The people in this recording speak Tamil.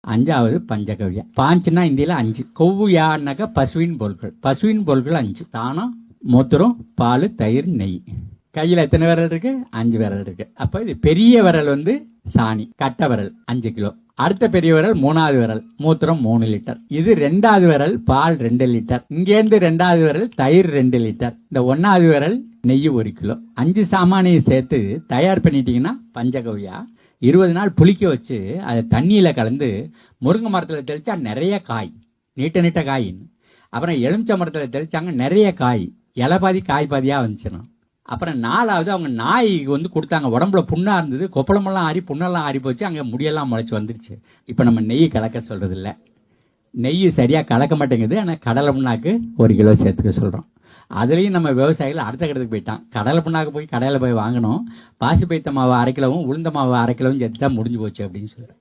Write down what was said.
அஞ்சாவது பஞ்சகவ்யா. பாஞ்சுனா இந்தியில 5. கொவ்வுயான்னாக்கா பசுவின் பொருட்கள். பசுவின் பொருட்கள் 5. தானம், மூத்திரம், பால், தயிர், நெய். கையில எத்தனை விரல் இருக்கு? 5 விரல் இருக்கு. அப்ப இது பெரிய விரல் சாணி, கட்டை விரல் 5 கிலோ. அடுத்த பெரிய விரல் 3வது விரல், மூத்திரம் 3 லிட்டர். இது 2வது விரல், பால் 2 லிட்டர். இங்கேருந்து 2வது விரல், தயிர் 2 லிட்டர். இந்த 1வது விரல், நெய் 1 கிலோ. 5 சாமானையும் சேர்த்து தயார் பண்ணிட்டீங்கன்னா பஞ்சகவ்யா. 20 நாள் புளிக்க வச்சு அதை தண்ணியில கலந்து முருங்கை மரத்துல தெளிச்சா நிறைய காய், நீட்ட நீட்ட காய். அப்புறம் எலுமிச்சை மரத்துல தெளிச்சாங்க, நிறைய காய், இலை பாதி காய் பாதியா வந்துச்சுன்னா. அப்புறம் 4வது அவங்க நாய்க்கு கொடுத்தாங்க. உடம்புல புண்ணா இருந்தது, கொப்பளமெல்லாம் ஆறி புண்ணெல்லாம் ஆறி போச்சு, அங்க முடியெல்லாம் முளைச்சு வந்துருச்சு. இப்ப நம்ம நெய் கலக்க சொல்றது இல்ல, நெய் சரியா கலக்க மாட்டேங்குது. ஆனா கடலை புண்ணாக்கு 1 கிலோ சேர்த்துக்க சொல்றோம். அதுலயும் நம்ம விவசாயிகள் அடுத்த கட்டத்துக்கு போயிட்டான். கடலை புண்ணாக்கு போய் கடையில போய் வாங்கணும், பாசி பைத்த மாவு 1/2 கிலோவும் உளுந்த மாவு 1/2 கிலோவும் சேர்த்துட்டா முடிஞ்சு போச்சு அப்படின்னு சொல்றேன்.